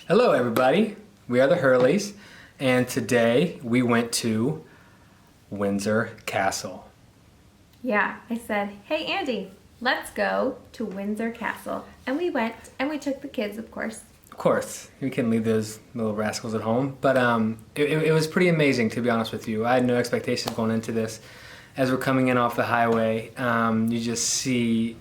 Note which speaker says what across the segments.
Speaker 1: Hello everybody, we are the Hurleys, and today we went to Windsor Castle.
Speaker 2: Yeah, I said, hey Andy, let's go to Windsor Castle. And we went, and we took the kids, of course.
Speaker 1: Of course, we couldn't leave those little rascals at home, but it was pretty amazing, to be honest with you. I had no expectations going into this. As we're coming in off the highway, you just see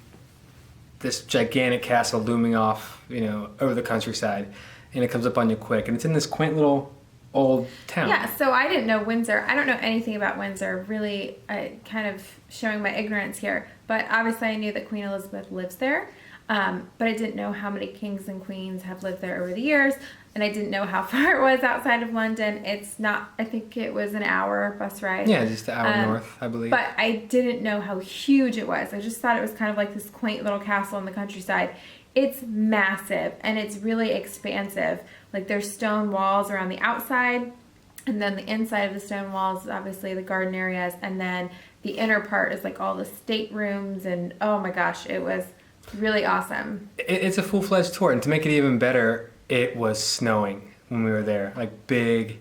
Speaker 1: this gigantic castle looming off, over the countryside. And it comes up on you quick, and it's in this quaint little old town.
Speaker 2: Yeah, so I didn't know Windsor. I don't know anything about Windsor, really kind of showing my ignorance here. But obviously I knew that Queen Elizabeth lives there, but I didn't know how many kings and queens have lived there over the years, and I didn't know how far it was outside of London. It's not, I think it was an hour bus ride.
Speaker 1: Yeah, just an hour north, I believe.
Speaker 2: But I didn't know how huge it was. I just thought it was kind of like this quaint little castle in the countryside. It's massive and it's really expansive. Like there's stone walls around the outside, and then the inside of the stone walls is obviously the garden areas, and then the inner part is like all the staterooms, and oh my gosh, it was really awesome.
Speaker 1: It's a full-fledged tour, and to make it even better, it was snowing when we were there. Like big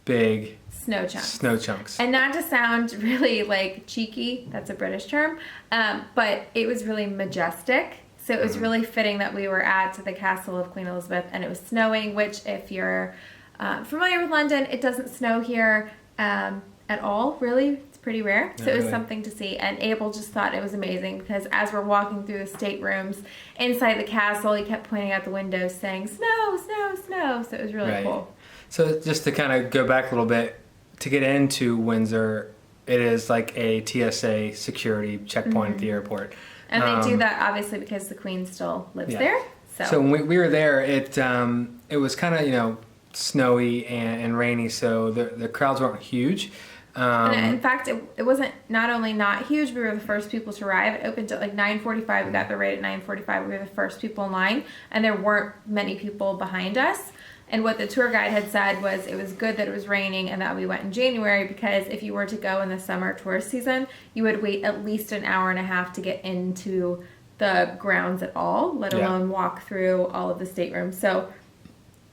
Speaker 2: Snow chunks.
Speaker 1: Snow chunks.
Speaker 2: And not to sound really like cheeky, that's a British term, but it was really majestic. So it was really fitting that we were at the castle of Queen Elizabeth, and it was snowing, which if you're familiar with London, it doesn't snow here at all, really. It's pretty rare. So it was something to see, and Abel just thought it was amazing because as we're walking through the staterooms inside the castle, he kept pointing out the windows saying, snow, snow, snow. So it was really cool.
Speaker 1: So just to kind of go back a little bit, to get into Windsor, it is like a TSA security checkpoint at the airport.
Speaker 2: And they do that obviously because the Queen still lives there.
Speaker 1: So when we were there, it was kind of snowy and rainy, so the crowds weren't huge.
Speaker 2: And in fact, it wasn't not only not huge, we were the first people to arrive. It opened at like 9:45. We got there right at 9:45. We were the first people in line, and there weren't many people behind us. And what the tour guide had said was it was good that it was raining and that we went in January, because if you were to go in the summer tourist season, you would wait at least an hour and a half to get into the grounds at all, let alone walk through all of the staterooms. So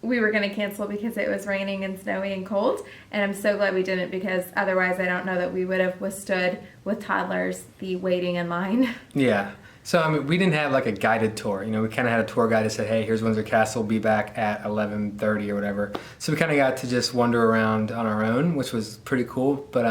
Speaker 2: we were going to cancel because it was raining and snowy and cold, and I'm so glad we didn't, because otherwise I don't know that we would have withstood with toddlers the waiting in line.
Speaker 1: Yeah. So, I mean, we didn't have like a guided tour. We kind of had a tour guide that said, hey, here's Windsor Castle, be back at 11:30 or whatever. So we kind of got to just wander around on our own, which was pretty cool. But,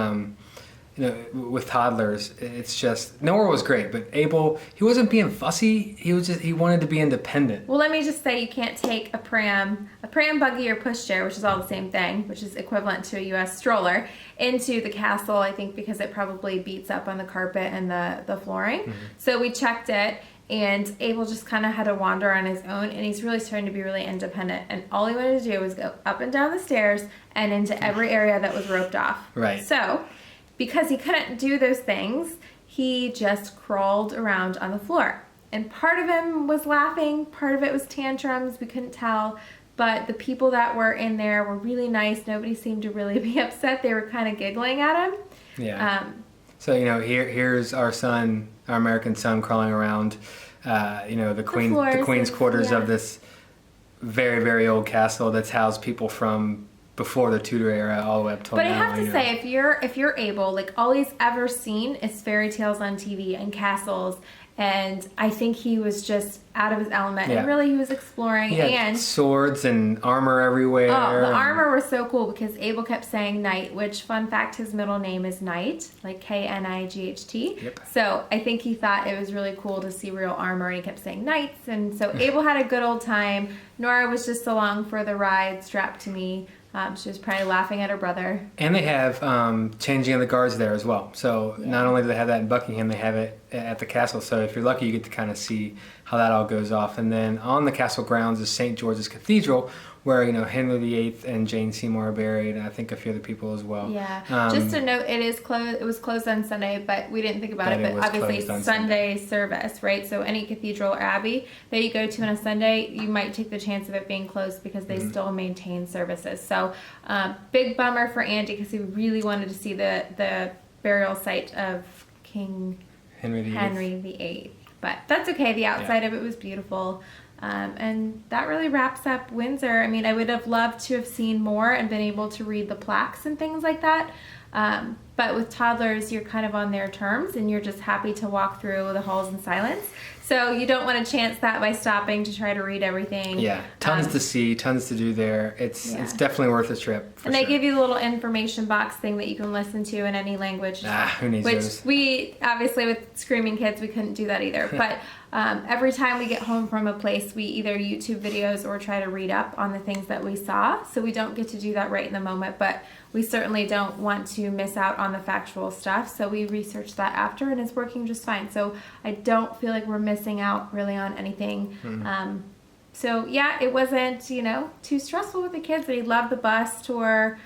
Speaker 1: with toddlers, it's just, nowhere was great. But Abel, he wasn't being fussy. He wanted to be independent.
Speaker 2: Well, let me just say, you can't take a pram buggy or pushchair, which is all the same thing, which is equivalent to a U.S. stroller, into the castle, I think, because it probably beats up on the carpet and the flooring. Mm-hmm. So we checked it, and Abel just kind of had to wander on his own, and he's really starting to be really independent. And all he wanted to do was go up and down the stairs and into every area that was roped off.
Speaker 1: Right.
Speaker 2: So because he couldn't do those things, he just crawled around on the floor. And part of him was laughing, part of it was tantrums, we couldn't tell. But the people that were in there were really nice. Nobody seemed to really be upset. They were kind of giggling at him.
Speaker 1: Yeah. So, here's our son, our American son, crawling around, the Queen's quarters of this very, very old castle that's housed people from before the Tudor era all the way up till now.
Speaker 2: But I have to say, if you're able, like, all he's ever seen is fairy tales on TV and castles, and I think he was just out of his element. And really, he was exploring. And
Speaker 1: swords and armor everywhere.
Speaker 2: Oh, the armor was so cool because Abel kept saying Knight, which, fun fact, his middle name is Knight, like Knight.
Speaker 1: Yep.
Speaker 2: So I think he thought it was really cool to see real armor, and he kept saying Knights. And so Abel had a good old time. Nora was just along for the ride, strapped to me. She was probably laughing at her brother.
Speaker 1: And they have changing of the guards there as well. So not only do they have that in Buckingham, they have it at the castle. So if you're lucky, you get to kind of see how that all goes off. And then on the castle grounds is St. George's Cathedral, where Henry VIII and Jane Seymour are buried, and I think a few other people as well.
Speaker 2: Yeah. Just to note, it is closed. It was closed on Sunday, but we didn't think about it. But obviously, Sunday service, right? So any cathedral or abbey that you go to on a Sunday, you might take the chance of it being closed because they still maintain services. So big bummer for Andy because he really wanted to see the burial site of King Henry VIII. But that's okay. The outside of it was beautiful. And that really wraps up Windsor. I mean, I would have loved to have seen more and been able to read the plaques and things like that. But with toddlers, you're kind of on their terms and you're just happy to walk through the halls in silence. So you don't want to chance that by stopping to try to read everything.
Speaker 1: Yeah, tons to see, tons to do there. It's definitely worth a trip.
Speaker 2: And they give you the little information box thing that you can listen to in any language.
Speaker 1: Who needs those?
Speaker 2: We, obviously with screaming kids, we couldn't do that either. But every time we get home from a place, we either YouTube videos or try to read up on the things that we saw. So we don't get to do that right in the moment, but we certainly don't want to miss out on the factual stuff. So we research that after and it's working just fine. So I don't feel like we're missing out really on anything. So yeah, it wasn't, too stressful with the kids. They loved the bus tour,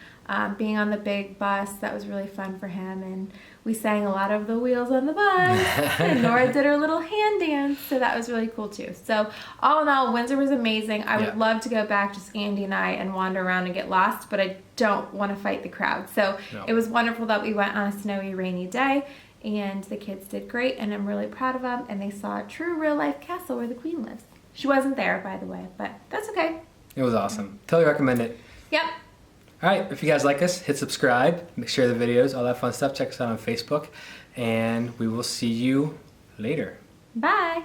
Speaker 2: being on the big bus. That was really fun for him. And we sang a lot of the Wheels on the Bus. And Nora did her little hand dance. So that was really cool too. So all in all, Windsor was amazing. I would love to go back, just Andy and I, and wander around and get lost, but I don't want to fight the crowd. So it was wonderful that we went on a snowy, rainy day. And the kids did great, and I'm really proud of them. And they saw a true real-life castle where the Queen lives. She wasn't there, by the way, but that's okay.
Speaker 1: It was awesome. Totally recommend it.
Speaker 2: Yep.
Speaker 1: All right, if you guys like us, hit subscribe, share the videos, all that fun stuff. Check us out on Facebook, and we will see you later.
Speaker 2: Bye.